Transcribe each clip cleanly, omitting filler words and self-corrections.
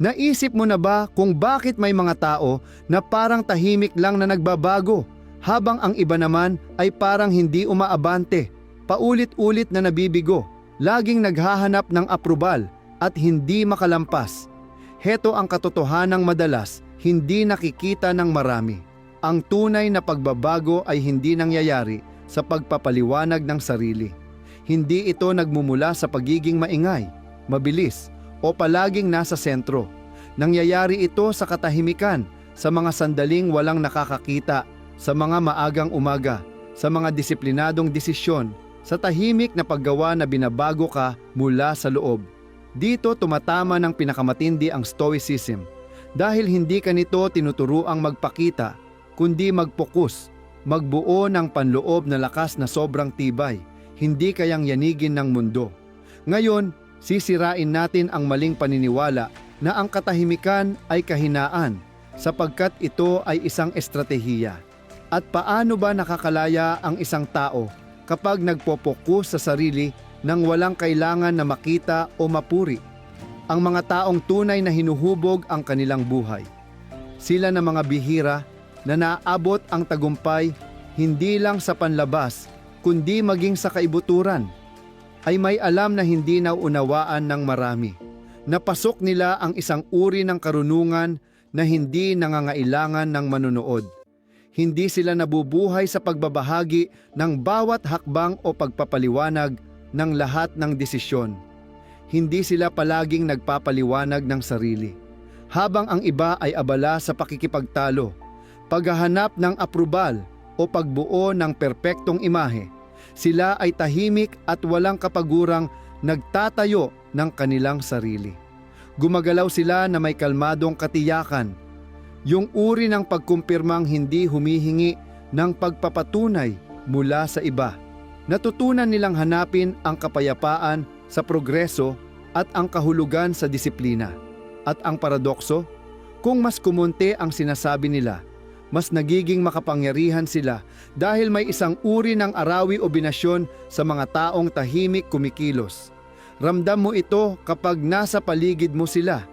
Naisip mo na ba kung bakit may mga tao na parang tahimik lang na nagbabago, habang ang iba naman ay parang hindi umaabante, paulit-ulit na nabibigo, laging naghahanap ng aprobal at hindi makalampas? Heto ang katotohanang madalas hindi nakikita ng marami. Ang tunay na pagbabago ay hindi nangyayari sa pagpapaliwanag ng sarili. Hindi ito nagmumula sa pagiging maingay, mabilis, o palaging nasa sentro. Nangyayari ito sa katahimikan, sa mga sandaling walang nakakakita, sa mga maagang umaga, sa mga disiplinadong desisyon, sa tahimik na paggawa na binabago ka mula sa loob. Dito tumatama ng pinakamatindi ang stoicism, dahil hindi ka nito tinuturuang magpakita, kundi magpokus, magbuo ng panloob na lakas na sobrang tibay, hindi kayang yanigin ng mundo. Ngayon, sisirain natin ang maling paniniwala na ang katahimikan ay kahinaan, sapagkat ito ay isang estratehiya. At paano ba nakakalaya ang isang tao kapag nagpopokus sa sarili nang walang kailangan na makita o mapuri? Ang mga taong tunay na hinuhubog ang kanilang buhay. Sila na mga bihira na naabot ang tagumpay hindi lang sa panlabas, kundi maging sa kaibuturan. Ay may alam na hindi nauunawaan ng marami. Napasok nila ang isang uri ng karunungan na hindi nangangailangan ng manunood. Hindi sila nabubuhay sa pagbabahagi ng bawat hakbang o pagpapaliwanag ng lahat ng desisyon. Hindi sila palaging nagpapaliwanag ng sarili, habang ang iba ay abala sa pakikipagtalo, paghahanap ng aprobal o pagbuo ng perpektong imahe. Sila ay tahimik at walang kapagurang nagtatayo ng kanilang sarili. Gumagalaw sila na may kalmadong katiyakan, yung uri ng pagkumpirmang hindi humihingi ng pagpapatunay mula sa iba. Natutunan nilang hanapin ang kapayapaan sa progreso at ang kahulugan sa disiplina. At ang paradokso, kung mas kumunti ang sinasabi nila, mas nagiging makapangyarihan sila dahil may isang uri ng arawi o binasyon sa mga taong tahimik kumikilos. Ramdam mo ito kapag nasa paligid mo sila.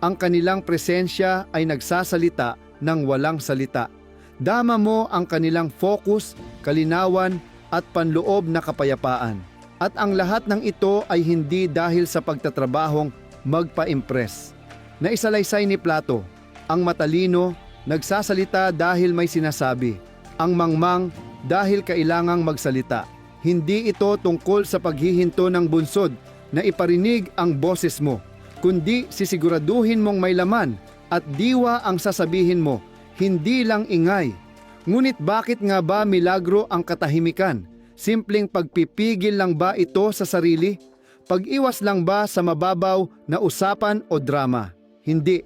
Ang kanilang presensya ay nagsasalita ng walang salita. Dama mo ang kanilang focus, kalinawan at panloob na kapayapaan. At ang lahat ng ito ay hindi dahil sa pagtatrabahong magpa-impress. Naisalaysay ni Plato, ang matalino nagsasalita dahil may sinasabi, ang mangmang dahil kailangang magsalita. Hindi ito tungkol sa paghihinto ng bunsod na iparinig ang boses mo, kundi sisiguraduhin mong may laman at diwa ang sasabihin mo, hindi lang ingay. Ngunit bakit nga ba milagro ang katahimikan? Simpleng pagpipigil lang ba ito sa sarili? Pag-iwas lang ba sa mababaw na usapan o drama? Hindi.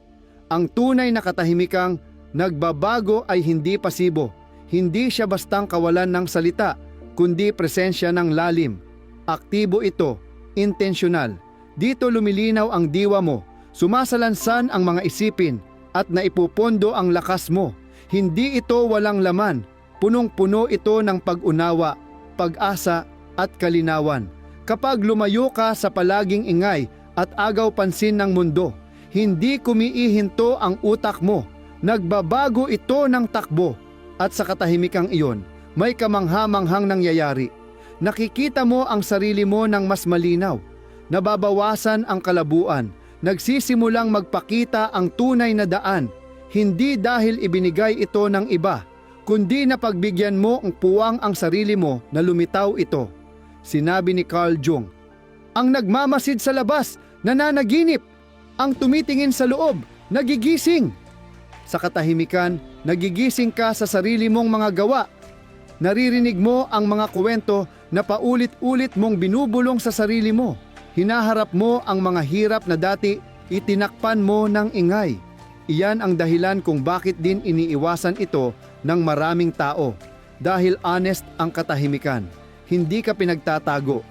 Ang tunay na katahimikang nagbabago ay hindi pasibo. Hindi siya bastang kawalan ng salita, kundi presensya ng lalim. Aktibo ito, intensyonal. Dito lumilinaw ang diwa mo, sumasalansan ang mga isipin, at naipupondo ang lakas mo. Hindi ito walang laman, punong-puno ito ng pag-unawa, pag-asa at kalinawan. Kapag lumayo ka sa palaging ingay at agaw pansin ng mundo, hindi kumiihinto ang utak mo, nagbabago ito ng takbo. At sa katahimikang iyon, may kamangha-manghang nangyayari. Nakikita mo ang sarili mo ng mas malinaw. Nababawasan ang kalabuan, nagsisimulang magpakita ang tunay na daan, hindi dahil ibinigay ito ng iba, kundi napagbigyan mo ang puwang ang sarili mo na lumitaw ito. Sinabi ni Carl Jung, ang nagmamasid sa labas, nananaginip, ang tumitingin sa loob, nagigising. Sa katahimikan, nagigising ka sa sarili mong mga gawa. Naririnig mo ang mga kwento na paulit-ulit mong binubulong sa sarili mo. Hinaharap mo ang mga hirap na dati itinakpan mo ng ingay. Iyan ang dahilan kung bakit din iniiwasan ito ng maraming tao. Dahil honest ang katahimikan. Hindi ka pinagtatago.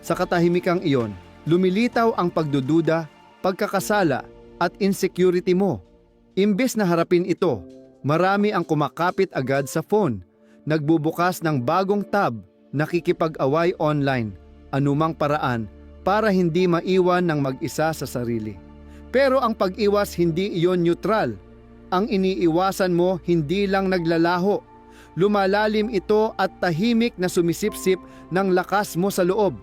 Sa katahimikang iyon, lumilitaw ang pagdududa, pagkakasala at insecurity mo. Imbes na harapin ito, marami ang kumakapit agad sa phone, nagbubukas ng bagong tab, nakikipag-away online, anumang paraan para hindi maiwan ng mag-isa sa sarili. Pero ang pag-iwas hindi iyon neutral. Ang iniiwasan mo hindi lang naglalaho. Lumalalim ito at tahimik na sumisipsip ng lakas mo sa loob.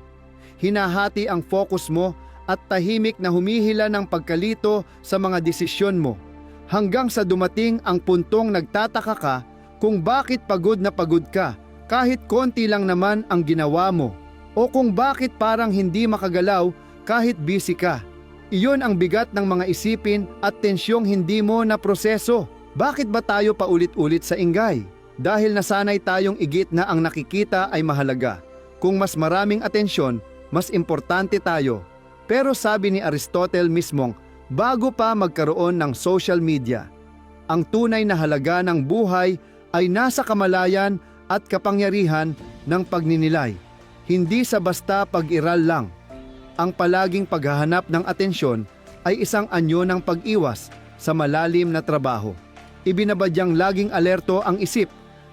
Hinahati ang focus mo at tahimik na humihila ng pagkalito sa mga desisyon mo. Hanggang sa dumating ang puntong nagtataka ka kung bakit pagod na pagod ka kahit konti lang naman ang ginawa mo. O kung bakit parang hindi makagalaw kahit busy ka. Iyon ang bigat ng mga isipin at tensyong hindi mo na proseso. Bakit ba tayo paulit-ulit sa ingay? Dahil nasanay tayong igit na ang nakikita ay mahalaga. Kung mas maraming atensyon, mas importante tayo. Pero sabi ni Aristotle mismong, bago pa magkaroon ng social media, ang tunay na halaga ng buhay ay nasa kamalayan at kapangyarihan ng pagninilay. Hindi sa basta pag-iral lang. Ang palaging paghahanap ng atensyon ay isang anyo ng pag-iwas sa malalim na trabaho. Ibinabadyang laging alerto ang isip,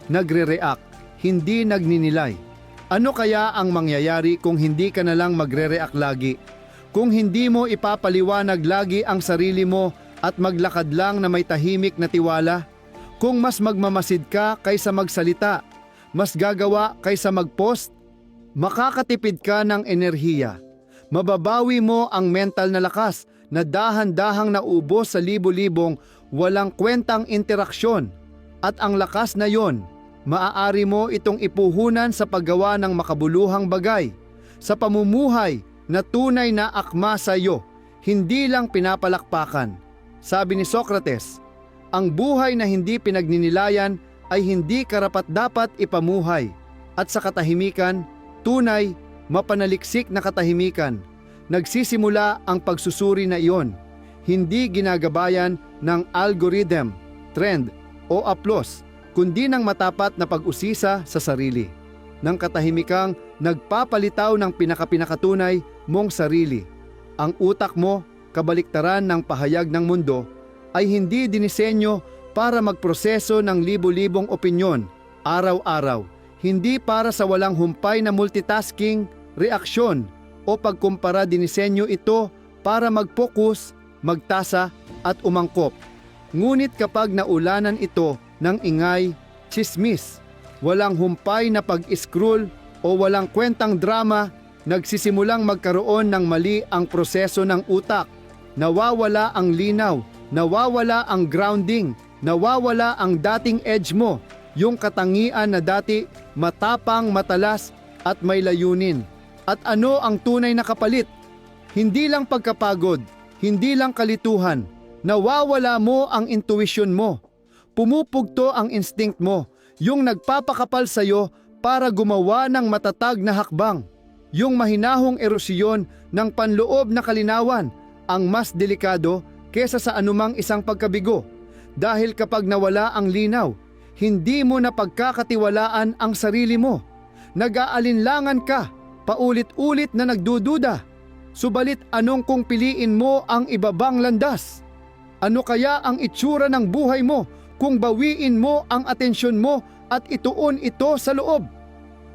nagre-react, hindi nagninilay. Ano kaya ang mangyayari kung hindi ka na lang magre-react lagi? Kung hindi mo ipapaliwanag lagi ang sarili mo at maglakad lang na may tahimik na tiwala? Kung mas magmamasid ka kaysa magsalita, mas gagawa kaysa mag-post? Makakatipid ka ng enerhiya. Mababawi mo ang mental na lakas na dahan-dahang naubos sa libo-libong walang kwentang interaksyon. At ang lakas na yon, maaari mo itong ipuhunan sa paggawa ng makabuluhang bagay, sa pamumuhay na tunay na akma sa iyo, hindi lang pinapalakpakan. Sabi ni Socrates, ang buhay na hindi pinagninilayan ay hindi karapat-dapat ipamuhay. At sa katahimikan, tunay, mapanaliksik na katahimikan, nagsisimula ang pagsusuri na iyon, hindi ginagabayan ng algorithm, trend o aplos, kundi ng matapat na pag-usisa sa sarili. Ng katahimikang nagpapalitaw ng pinakatunay mong sarili. Ang utak mo, kabaliktaran ng pahayag ng mundo, ay hindi dinisenyo para magproseso ng libo-libong opinyon, araw-araw. Hindi para sa walang humpay na multitasking, reaksyon o pagkumpara. Dinisenyo ito para mag-focus, magtasa at umangkop. Ngunit kapag naulanan ito ng ingay, chismis, walang humpay na pag-scroll o walang kwentang drama, nagsisimulang magkaroon ng mali ang proseso ng utak. Nawawala ang linaw, nawawala ang grounding, nawawala ang dating edge mo, yung katangian na dati matapang, matalas at may layunin. At ano ang tunay na kapalit? Hindi lang pagkapagod, hindi lang kalituhan. Nawawala mo ang intuition mo. Pumupugto ang instinct mo, yung nagpapakapal sa'yo para gumawa ng matatag na hakbang. Yung mahinahong erosyon ng panloob na kalinawan, ang mas delikado kesa sa anumang isang pagkabigo. Dahil kapag nawala ang linaw, hindi mo na pagkakatiwalaan ang sarili mo. Nag-aalinlangan ka, paulit-ulit na nagdududa. Subalit anong kung piliin mo ang ibabang landas? Ano kaya ang itsura ng buhay mo kung bawiin mo ang atensyon mo at ituon ito sa loob?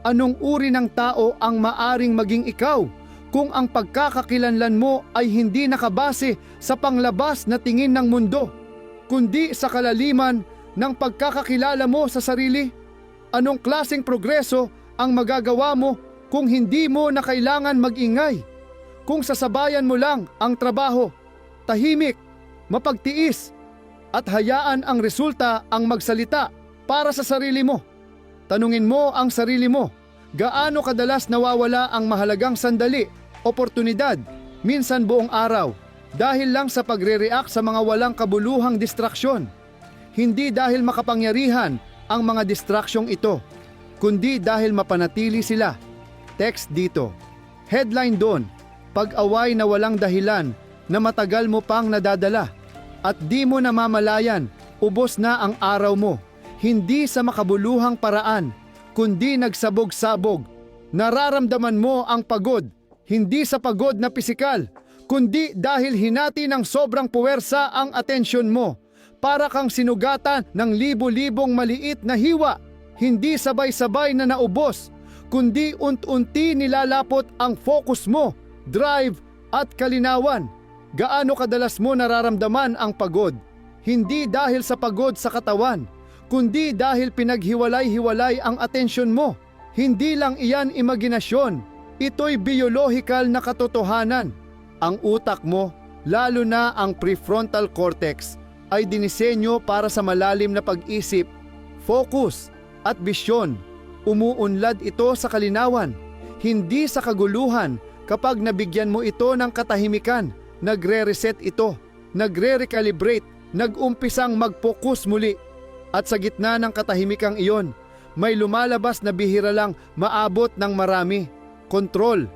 Anong uri ng tao ang maaring maging ikaw kung ang pagkakakilanlan mo ay hindi nakabase sa panglabas na tingin ng mundo, kundi sa kalaliman ng pagkakakilala mo sa sarili? Anong klaseng progreso ang magagawa mo kung hindi mo na kailangan mag-ingay? Kung sasabayan mo lang ang trabaho, tahimik, mapagtiis, at hayaan ang resulta ang magsalita para sa sarili mo. Tanungin mo ang sarili mo, gaano kadalas nawawala ang mahalagang sandali, oportunidad, minsan buong araw, dahil lang sa pagre-react sa mga walang kabuluhang distraksyon. Hindi dahil makapangyarihan ang mga distraksyong ito, kundi dahil mapanatili sila. Text dito. Headline doon, pag-away na walang dahilan na matagal mo pang nadadala at di mo namamalayan, ubos na ang araw mo. Hindi sa makabuluhang paraan, kundi nagsabog-sabog. Nararamdaman mo ang pagod, hindi sa pagod na pisikal, kundi dahil hinati ng sobrang puwersa ang atensyon mo. Para kang sinugatan ng libo-libong maliit na hiwa, hindi sabay-sabay na naubos, kundi unti-unti nilalapot ang focus mo, drive at kalinawan. Gaano kadalas mo nararamdaman ang pagod? Hindi dahil sa pagod sa katawan, kundi dahil pinaghiwalay-hiwalay ang atensyon mo. Hindi lang iyan imaginasyon, ito'y biolohikal na katotohanan. Ang utak mo, lalo na ang prefrontal cortex, ay dinisenyo para sa malalim na pag-isip, focus at bisyon. Umuunlad ito sa kalinawan, hindi sa kaguluhan. Kapag nabigyan mo ito ng katahimikan, nagre-reset ito, nagre-recalibrate, nag-umpisang mag-focus muli. At sa gitna ng katahimikang iyon, may lumalabas na bihira lang maabot ng marami. Kontrol.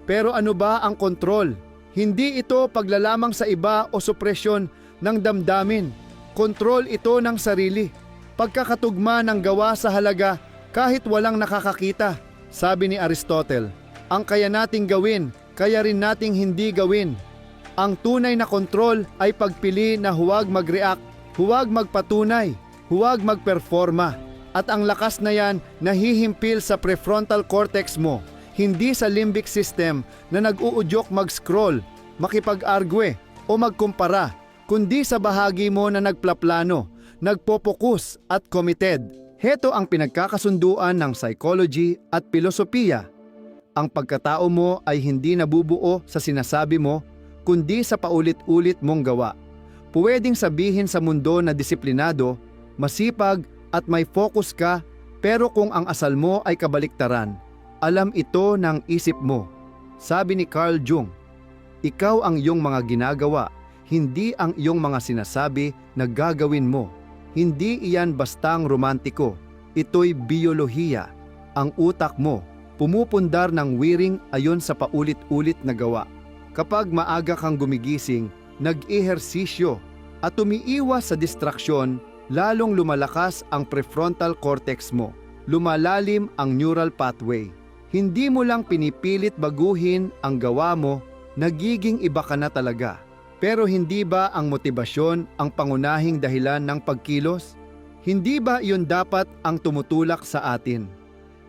Pero ano ba ang kontrol? Hindi ito paglalamang sa iba o supresyon ng damdamin. Kontrol ito ng sarili. Pagkakatugma ng gawa sa halaga kahit walang nakakakita. Sabi ni Aristotle, ang kaya nating gawin, kaya rin nating hindi gawin. Ang tunay na kontrol ay pagpili na huwag mag-react, huwag magpatunay, huwag magperforma. At ang lakas na yan nahihimpil sa prefrontal cortex mo, hindi sa limbic system na nag-uudyok mag-scroll, makipag-argue o magkumpara, kundi sa bahagi mo na nagplaplano, nagpopokus at committed. Heto ang pinagkakasunduan ng psychology at filosofiya. Ang pagkatao mo ay hindi nabubuo sa sinasabi mo, kundi sa paulit-ulit mong gawa. Pwedeng sabihin sa mundo na disiplinado, masipag at may focus ka, pero kung ang asal mo ay kabaliktaran, alam ito ng isip mo. Sabi ni Carl Jung, ikaw ang iyong mga ginagawa, hindi ang iyong mga sinasabi na gagawin mo. Hindi iyan bastang romantiko, ito'y biyolohiya. Ang utak mo, pumupundar ng wiring ayon sa paulit-ulit na gawa. Kapag maaga kang gumigising, nag-ehersisyo at umiiwas sa distraksyon, lalong lumalakas ang prefrontal cortex mo. Lumalalim ang neural pathway. Hindi mo lang pinipilit baguhin ang gawa mo, nagiging iba ka na talaga. Pero hindi ba ang motibasyon ang pangunahing dahilan ng pagkilos? Hindi ba iyon dapat ang tumutulak sa atin?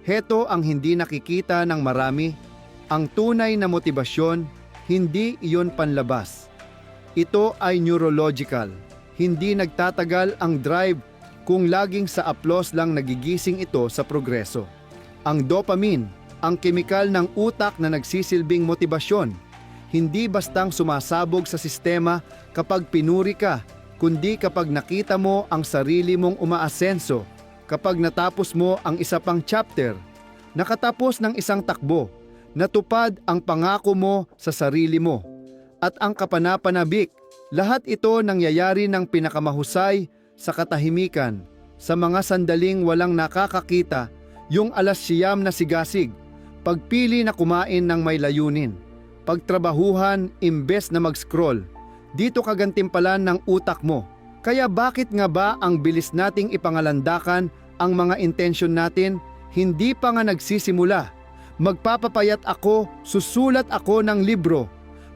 Heto ang hindi nakikita ng marami. Ang tunay na motibasyon, hindi iyon panlabas. Ito ay neurological. Hindi nagtatagal ang drive kung laging sa applause lang nagigising ito sa progreso. Ang dopamine, ang kemikal ng utak na nagsisilbing motibasyon, hindi bastang sumasabog sa sistema kapag pinuri ka, kundi kapag nakita mo ang sarili mong umaasenso, kapag natapos mo ang isa pang chapter, nakatapos ng isang takbo, natupad ang pangako mo sa sarili mo, at ang kapanapanabik. Lahat ito nangyayari ng pinakamahusay sa katahimikan, sa mga sandaling walang nakakakita, yung 9:00 na sigasig, pagpili na kumain ng may layunin, pagtrabahuhan imbes na mag-scroll. Dito kagantimpalan ng utak mo. Kaya bakit nga ba ang bilis nating ipangalandakan ang mga intensyon natin? Hindi pa nga nagsisimula. Magpapapayat ako, susulat ako ng libro.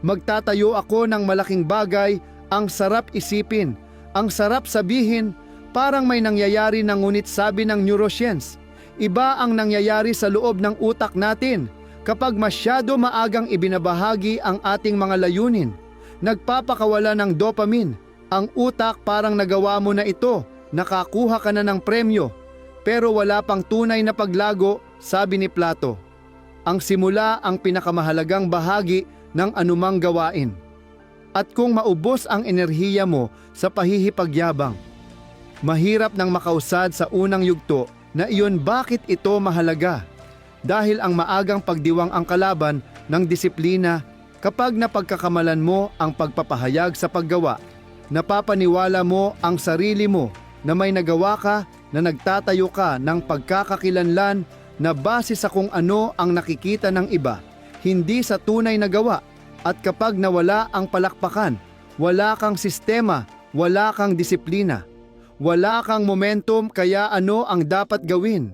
Magtatayo ako ng malaking bagay, ang sarap isipin, ang sarap sabihin, parang may nangyayari na ngunit sabi ng neuroscience. Iba ang nangyayari sa loob ng utak natin kapag masyado maagang ibinabahagi ang ating mga layunin. Nagpapakawala ng dopamine. Ang utak parang nagawa mo na ito, nakakuha ka na ng premyo, pero wala pang tunay na paglago, sabi ni Plato. Ang simula ang pinakamahalagang bahagi ng anumang gawain. At kung maubos ang enerhiya mo sa pahihipagyabang, mahirap nang makausad sa unang yugto na iyon. Bakit ito mahalaga? Dahil ang maagang pagdiwang ang kalaban ng disiplina. Kapag napagkakamalan mo ang pagpapahayag sa paggawa, napapaniwala mo ang sarili mo na may nagawa ka, na nagtatayo ka ng pagkakakilanlan na base sa kung ano ang nakikita ng iba, hindi sa tunay na gawa. At kapag nawala ang palakpakan, wala kang sistema, wala kang disiplina, wala kang momentum, kaya ano ang dapat gawin?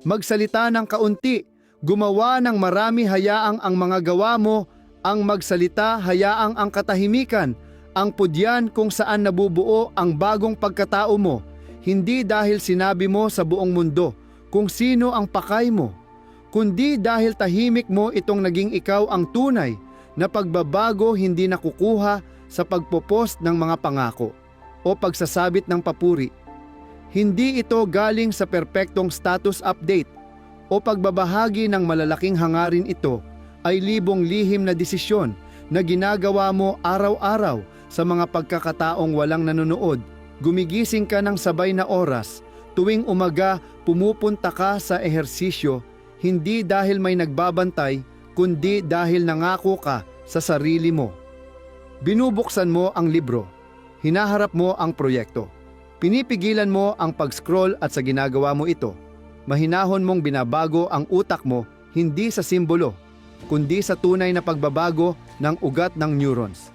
Magsalita ng kaunti, gumawa ng marami, hayaang ang mga gawa mo ang magsalita, hayaang ang katahimikan, ang pudyan kung saan nabubuo ang bagong pagkatao mo, hindi dahil sinabi mo sa buong mundo kung sino ang pakay mo, kundi dahil tahimik mo itong naging ikaw ang tunay na pagbabago hindi nakukuha sa pagpopost ng mga pangako o pagsasabit ng papuri. Hindi ito galing sa perpektong status update o pagbabahagi ng malalaking hangarin. Ito ay libong lihim na desisyon na ginagawa mo araw-araw sa mga pagkakataong walang nanonood. Gumigising ka ng sabay na oras. Tuwing umaga, pumupunta ka sa ehersisyo, hindi dahil may nagbabantay, kundi dahil nangako ka sa sarili mo. Binubuksan mo ang libro. Hinaharap mo ang proyekto. Pinipigilan mo ang pag-scroll at sa ginagawa mo ito, mahinahon mong binabago ang utak mo hindi sa simbolo, kundi sa tunay na pagbabago ng ugat ng neurons.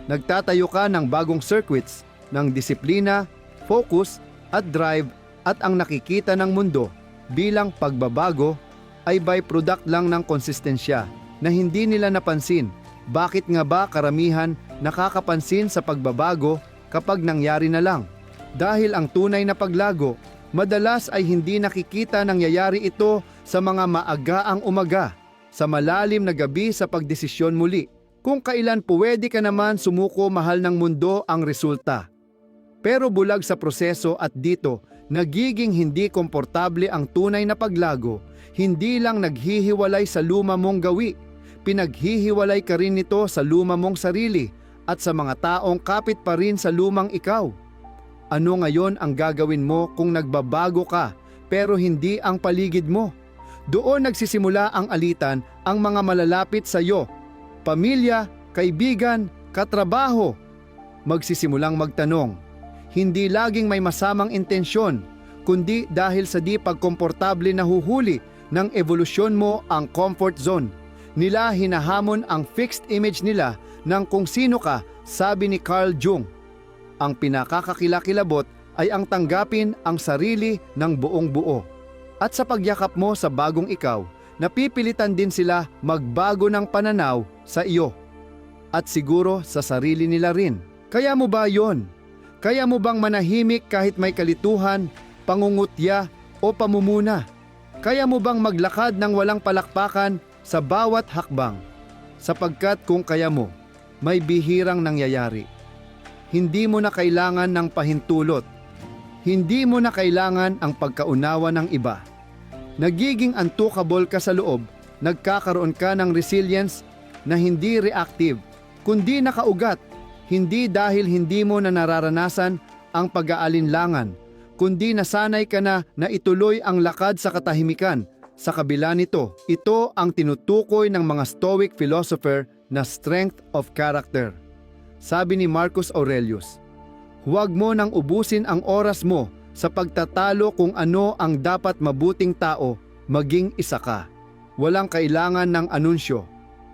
Nagtatayo ka ng bagong circuits ng disiplina, focus at drive, at ang nakikita ng mundo bilang pagbabago ay byproduct lang ng konsistensya na hindi nila napansin. Bakit nga ba karamihan nakakapansin sa pagbabago kapag nangyari na lang? Dahil ang tunay na paglago, madalas ay hindi nakikita nangyayari ito sa mga maagaang umaga, sa malalim na gabi sa pagdesisyon muli, kung kailan pwede ka naman sumuko mahal ng mundo ang resulta. Pero bulag sa proseso at dito, nagiging hindi komportable ang tunay na paglago, hindi lang naghihiwalay sa luma mong gawi, pinaghihiwalay ka rin nito sa luma mong sarili at sa mga taong kapit pa rin sa lumang ikaw. Ano ngayon ang gagawin mo kung nagbabago ka pero hindi ang paligid mo? Doon nagsisimula ang alitan, ang mga malalapit sa iyo, pamilya, kaibigan, katrabaho. Magsisimulang magtanong, hindi laging may masamang intensyon, kundi dahil sa di pagkomportable na huhuli ng evolusyon mo ang comfort zone. Nila hinahamon ang fixed image nila ng kung sino ka, sabi ni Carl Jung. Ang pinakakakilakilabot ay ang tanggapin ang sarili ng buong buo. At sa pagyakap mo sa bagong ikaw, napipilitan din sila magbago ng pananaw sa iyo. At siguro sa sarili nila rin. Kaya mo ba yon? Kaya mo bang manahimik kahit may kalituhan, pangungutya o pamumuna? Kaya mo bang maglakad ng walang palakpakan sa bawat hakbang? Sapagkat kung kaya mo, may bihirang nangyayari. Hindi mo na kailangan ng pahintulot. Hindi mo na kailangan ang pagkaunawa ng iba. Nagiging untuckable ka sa loob, nagkakaroon ka ng resilience na hindi reactive, kundi nakaugat. Hindi dahil hindi mo na nararanasan ang pag-aalinlangan, kundi nasanay ka na ituloy ang lakad sa katahimikan. Sa kabila nito, ito ang tinutukoy ng mga Stoic philosopher na strength of character. Sabi ni Marcus Aurelius, huwag mo nang ubusin ang oras mo sa pagtatalo kung ano ang dapat mabuting tao, maging isa ka. Walang kailangan ng anunsyo,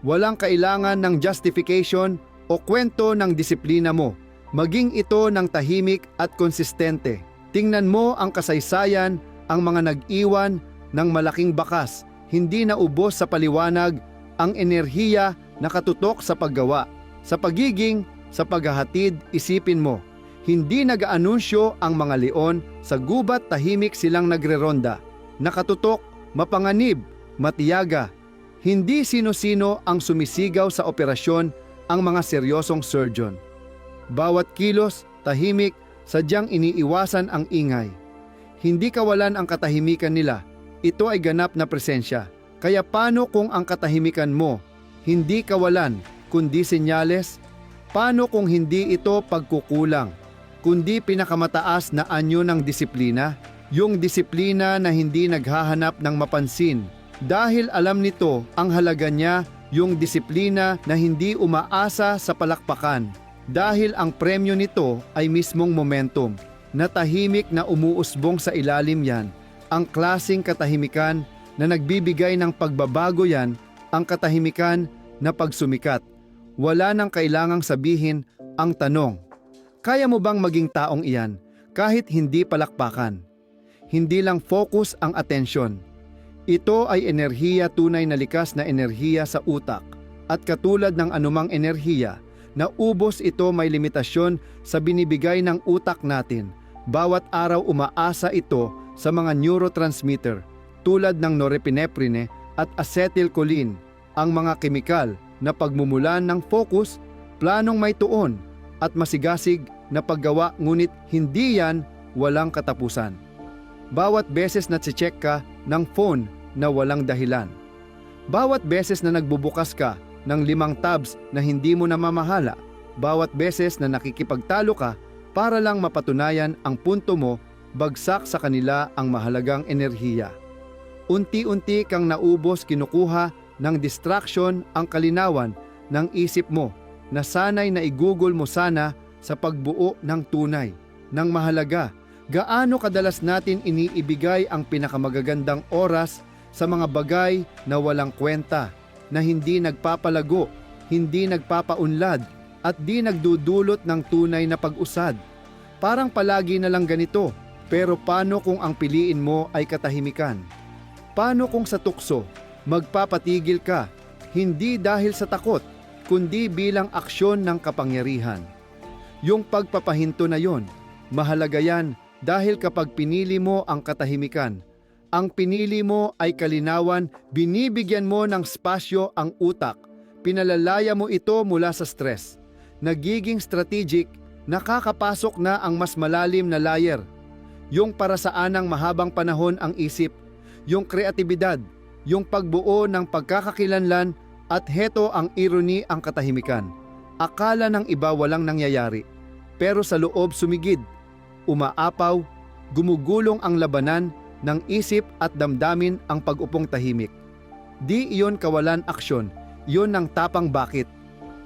walang kailangan ng justification o kwento ng disiplina mo, maging ito ng tahimik at konsistente. Tingnan mo ang kasaysayan, ang mga nag-iwan ng malaking bakas, hindi naubos sa paliwanag, ang enerhiya nakatutok sa paggawa. Sa pagiging, sa paghahatid, isipin mo, hindi nag-aanunsyo ang mga leon, sa gubat tahimik silang nagreronda. Nakatutok, mapanganib, matiyaga. Hindi sino-sino ang sumisigaw sa operasyon, ang mga seryosong surgeon. Bawat kilos, tahimik, sadyang iniiwasan ang ingay. Hindi kawalan ang katahimikan nila. Ito ay ganap na presensya. Kaya paano kung ang katahimikan mo, hindi kawalan, kundi senyales? Paano kung hindi ito pagkukulang, kundi pinakamataas na anyo ng disiplina? Yung disiplina na hindi naghahanap ng mapansin. Dahil alam nito ang halaga niya, yung disiplina na hindi umaasa sa palakpakan. Dahil ang premyo nito ay mismong momentum, na tahimik na umuusbong sa ilalim yan. Ang klasing katahimikan na nagbibigay ng pagbabago yan, ang katahimikan na pagsumikat. Wala nang kailangang sabihin ang tanong, kaya mo bang maging taong iyan kahit hindi palakpakan? Hindi lang focus ang atensyon. Ito ay enerhiya, tunay na likas na enerhiya sa utak. At katulad ng anumang enerhiya, naubos ito may limitasyon sa binibigay ng utak natin. Bawat araw umaasa ito sa mga neurotransmitter tulad ng norepinephrine at acetylcholine, ang mga kemikal na pagmumulan ng focus planong may tuon, at masigasig na paggawa, ngunit hindi yan walang katapusan. Bawat beses na check ka ng phone na walang dahilan. Bawat beses na nagbubukas ka ng 5 tabs na hindi mo namamahala. Bawat beses na nakikipagtalo ka para lang mapatunayan ang punto mo, bagsak sa kanila ang mahalagang enerhiya. Unti-unti kang naubos, kinukuha ng distraction ang kalinawan ng isip mo na sanay na igugol mo sana sa pagbuo ng tunay, ng mahalaga. Gaano kadalas natin iniibigay ang pinakamagagandang oras sa mga bagay na walang kwenta, na hindi nagpapalago, hindi nagpapaunlad, at di nagdudulot ng tunay na pag-usad. Parang palagi na lang ganito, pero paano kung ang piliin mo ay katahimikan? Paano kung sa tukso, magpapatigil ka, hindi dahil sa takot, kundi bilang aksyon ng kapangyarihan? Yung pagpapahinto na yon, mahalaga yan dahil kapag pinili mo ang katahimikan, ang pinili mo ay kalinawan, binibigyan mo ng spasyo ang utak, pinalalaya mo ito mula sa stress, nagiging strategic, nakakapasok na ang mas malalim na layer, yung para saanang mahabang panahon ang isip, yung kreatibidad, yung pagbuo ng pagkakakilanlan, at heto ang irony, ang katahimikan. Akala ng iba walang nangyayari, pero sa loob sumigid, umaapaw, gumugulong ang labanan ng isip at damdamin, ang pag-upong tahimik. Di iyon kawalan aksyon, iyon ng tapang. Bakit?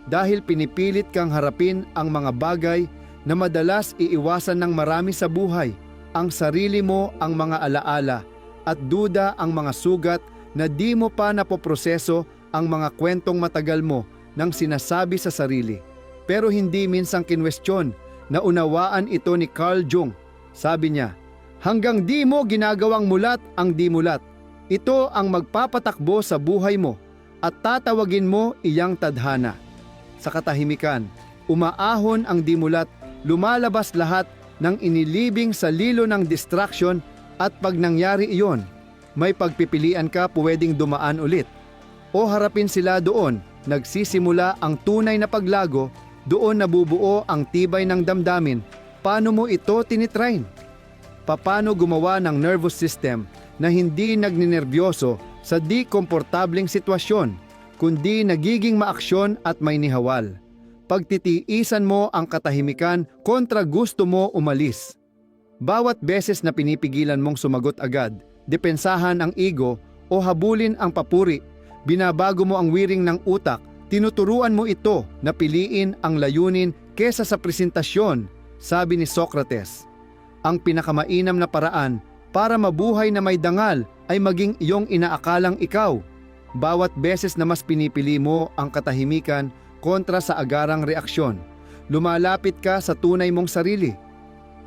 Dahil pinipilit kang harapin ang mga bagay na madalas iiwasan ng marami sa buhay, ang sarili mo, ang mga alaala, at duda, ang mga sugat na di mo pa napoproseso, ang mga kwentong matagal mo nang sinasabi sa sarili, pero hindi minsang kinwestiyon. Naunawaan ito ni Carl Jung. Sabi niya, hanggang di mo ginagawang mulat ang di mulat, ito ang magpapatakbo sa buhay mo at tatawagin mo iyang tadhana. Sa katahimikan, umaahon ang di mulat, lumalabas lahat ng inilibing sa lilo ng distraction, at pag nangyari iyon, may pagpipilian ka, pwedeng dumaan ulit o harapin sila. Doon nagsisimula ang tunay na paglago, doon nabubuo ang tibay ng damdamin. Paano mo ito tinitrain? Paano gumawa ng nervous system na hindi nagninervyoso sa di komportableng sitwasyon, kundi nagiging maaksyon at may nihawal? Pagtitiisan mo ang katahimikan kontra gusto mo umalis. Bawat beses na pinipigilan mong sumagot agad, depensahan ang ego o habulin ang papuri, binabago mo ang wiring ng utak, tinuturuan mo ito na piliin ang layunin kesa sa presentasyon. Sabi ni Socrates, ang pinakamainam na paraan para mabuhay na may dangal ay maging iyong inaakalang ikaw. Bawat beses na mas pinipili mo ang katahimikan kontra sa agarang reaksyon, lumalapit ka sa tunay mong sarili.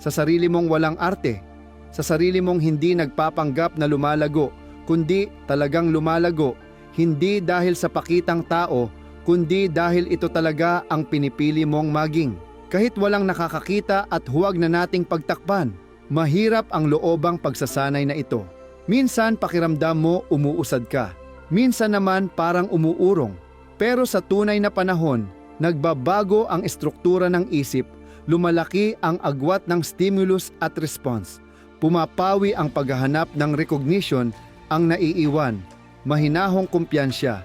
Sa sarili mong walang arte, sa sarili mong hindi nagpapanggap na lumalago, kundi talagang lumalago, hindi dahil sa pakitang tao, kundi dahil ito talaga ang pinipili mong maging. Kahit walang nakakakita at huwag na nating pagtakpan, mahirap ang loobang pagsasanay na ito. Minsan pakiramdam mo umuusad ka, minsan naman parang umuurong. Pero sa tunay na panahon, nagbabago ang estruktura ng isip, lumalaki ang agwat ng stimulus at response. Pumapawi ang paghahanap ng recognition, ang naiiwan, mahinahong kumpiyansya,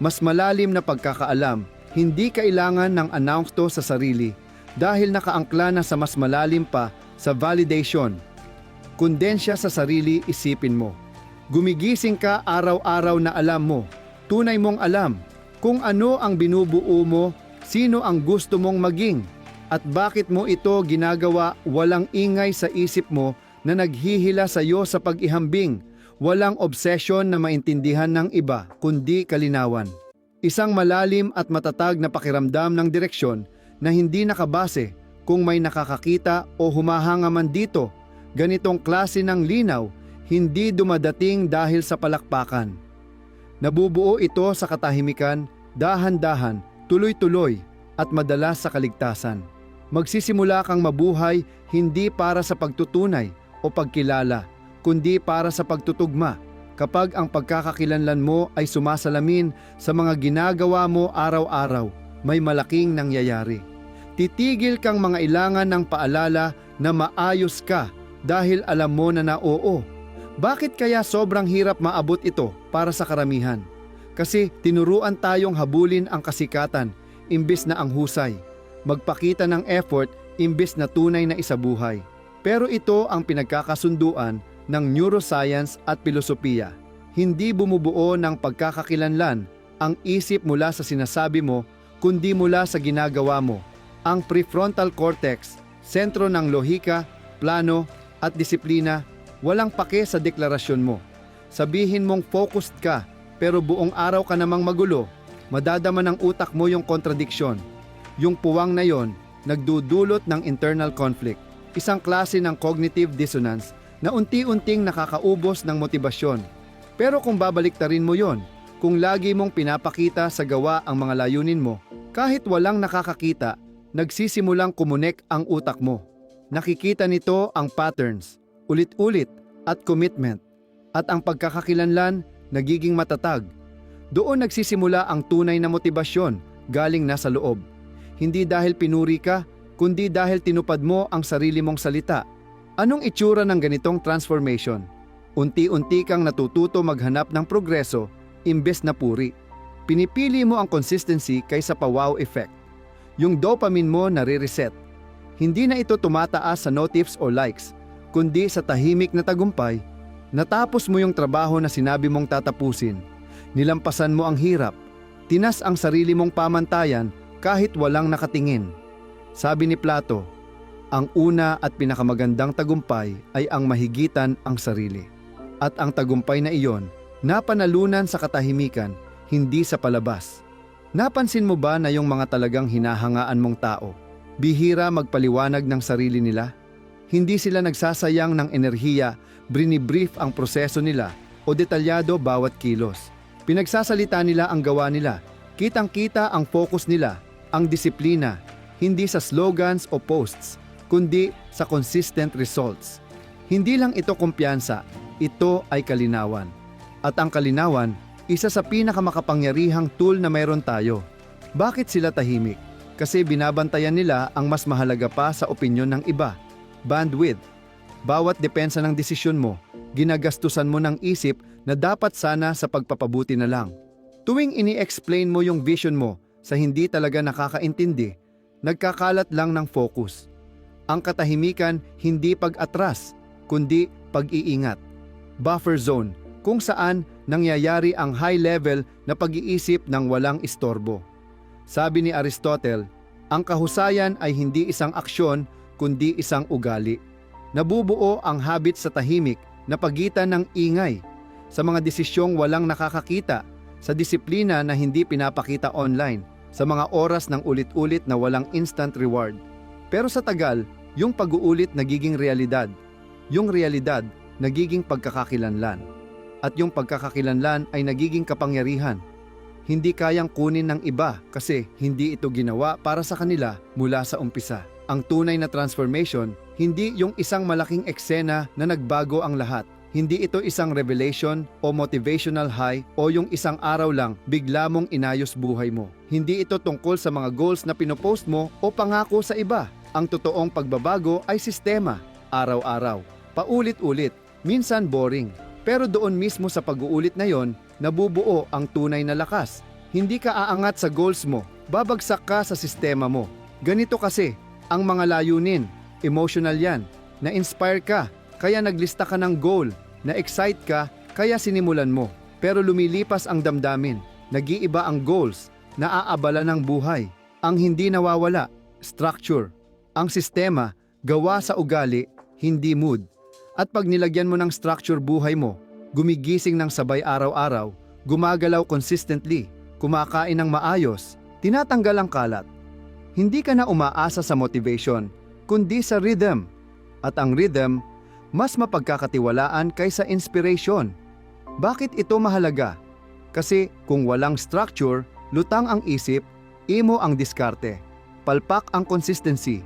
mas malalim na pagkakaalam. Hindi kailangan ng announce to sa sarili dahil nakaangkla na sa mas malalim pa sa validation. Kondensya sa sarili, isipin mo. Gumigising ka araw-araw na alam mo, tunay mong alam, kung ano ang binubuo mo, sino ang gusto mong maging, at bakit mo ito ginagawa. Walang ingay sa isip mo na naghihila sa iyo sa pag-ihambing, walang obsession na maintindihan ng iba, kundi kalinawan. Isang malalim at matatag na pakiramdam ng direksyon na hindi nakabase kung may nakakakita o humahanga man dito. Ganitong klase ng linaw, hindi dumadating dahil sa palakpakan. Nabubuo ito sa katahimikan, dahan-dahan, tuloy-tuloy, at madalas sa kaligtasan. Magsisimula kang mabuhay hindi para sa pagtutunay o pagkilala, kundi para sa pagtutugma. Kapag ang pagkakakilanlan mo ay sumasalamin sa mga ginagawa mo araw-araw, may malaking nangyayari. Titigil kang mangailangan ng paalala na maayos ka dahil alam mo na oo. Bakit kaya sobrang hirap maabot ito para sa karamihan? Kasi tinuruan tayong habulin ang kasikatan imbes na ang husay. Magpakita ng effort imbes na tunay na isabuhay. Pero ito ang pinagkakasunduan ng neuroscience at filosofiya. Hindi bumubuo ng pagkakakilanlan ang isip mula sa sinasabi mo, kundi mula sa ginagawa mo. Ang prefrontal cortex, sentro ng lohika, plano at disiplina, walang pake sa deklarasyon mo. Sabihin mong focused ka, pero buong araw ka namang magulo, madadama ng utak mo yung kontradiksyon. Yung puwang na yon, nagdudulot ng internal conflict, isang klase ng cognitive dissonance na unti-unting nakakaubos ng motibasyon. Pero kung babaliktarin mo yon, kung lagi mong pinapakita sa gawa ang mga layunin mo, kahit walang nakakakita, nagsisimulang kumunek ang utak mo. Nakikita nito ang patterns, ulit-ulit at commitment, at ang pagkakakilanlan nagiging matatag. Doon nagsisimula ang tunay na motibasyon galing nasa loob. Hindi dahil pinuri ka, kundi dahil tinupad mo ang sarili mong salita. Anong itsura ng ganitong transformation? Unti-unti kang natututo maghanap ng progreso imbes na puri. Pinipili mo ang consistency kaysa pa-wow effect. Yung dopamine mo nare-reset. Hindi na ito tumataas sa notifs o likes, kundi sa tahimik na tagumpay. Natapos mo yung trabaho na sinabi mong tatapusin. Nilampasan mo ang hirap. Tinas ang sarili mong pamantayan kahit walang nakatingin. Sabi ni Plato, ang una at pinakamagandang tagumpay ay ang mahigitan ang sarili. At ang tagumpay na iyon, napanalunan sa katahimikan, hindi sa palabas. Napansin mo ba na yung mga talagang hinahangaan mong tao, bihira magpaliwanag ng sarili nila? Hindi sila nagsasayang ng enerhiya, brini-brief ang proseso nila o detalyado bawat kilos. Pinagsasalita nila ang gawa nila, kitang-kita ang focus nila, ang disiplina, hindi sa slogans o posts, kundi sa consistent results. Hindi lang ito kumpiyansa, ito ay kalinawan. At ang kalinawan, isa sa pinakamakapangyarihang tool na mayroon tayo. Bakit sila tahimik? Kasi binabantayan nila ang mas mahalaga pa sa opinyon ng iba. Bandwidth. Bawat depensa ng desisyon mo, ginagastusan mo ng isip na dapat sana sa pagpapabuti na lang. Tuwing ini-explain mo yung vision mo sa hindi talaga nakakaintindi, nagkakalat lang ng focus. Ang katahimikan hindi pag-atras, kundi pag-iingat. Buffer zone, kung saan nangyayari ang high level na pag-iisip ng walang istorbo. Sabi ni Aristotle, ang kahusayan ay hindi isang aksyon, kundi isang ugali. Nabubuo ang habit sa tahimik na pagitan ng ingay, sa mga desisyong walang nakakakita, sa disiplina na hindi pinapakita online, sa mga oras ng ulit-ulit na walang instant reward. Pero sa tagal, yung pag-uulit nagiging realidad. Yung realidad nagiging pagkakakilanlan. At yung pagkakakilanlan ay nagiging kapangyarihan. Hindi kayang kunin ng iba kasi hindi ito ginawa para sa kanila mula sa umpisa. Ang tunay na transformation, hindi yung isang malaking eksena na nagbago ang lahat. Hindi ito isang revelation o motivational high o yung isang araw lang bigla mong inayos buhay mo. Hindi ito tungkol sa mga goals na pinopost mo o pangako sa iba. Ang totoong pagbabago ay sistema, araw-araw, paulit-ulit, minsan boring. Pero doon mismo sa pag-uulit na yon, nabubuo ang tunay na lakas. Hindi ka aangat sa goals mo, babagsak ka sa sistema mo. Ganito kasi, ang mga layunin, emotional yan, na-inspire ka, kaya naglista ka ng goal, na-excite ka, kaya sinimulan mo. Pero lumilipas ang damdamin, nag-iiba ang goals, naaabala ng buhay. Ang hindi nawawala, structure. Ang sistema, gawa sa ugali, hindi mood. At pag nilagyan mo ng structure buhay mo, gumigising ng sabay araw-araw, gumagalaw consistently, kumakain ng maayos, tinatanggal ang kalat. Hindi ka na umaasa sa motivation, kundi sa rhythm. At ang rhythm, mas mapagkakatiwalaan kaysa inspiration. Bakit ito mahalaga? Kasi kung walang structure, lutang ang isip, imo ang diskarte, palpak ang consistency,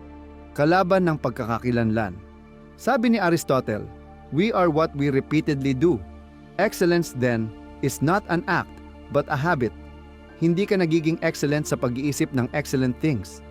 kalaban ng pagkakakilanlan. Sabi ni Aristotle, we are what we repeatedly do. Excellence then is not an act, but a habit. hindi ka nagiging excellent sa pag-iisip ng excellent things.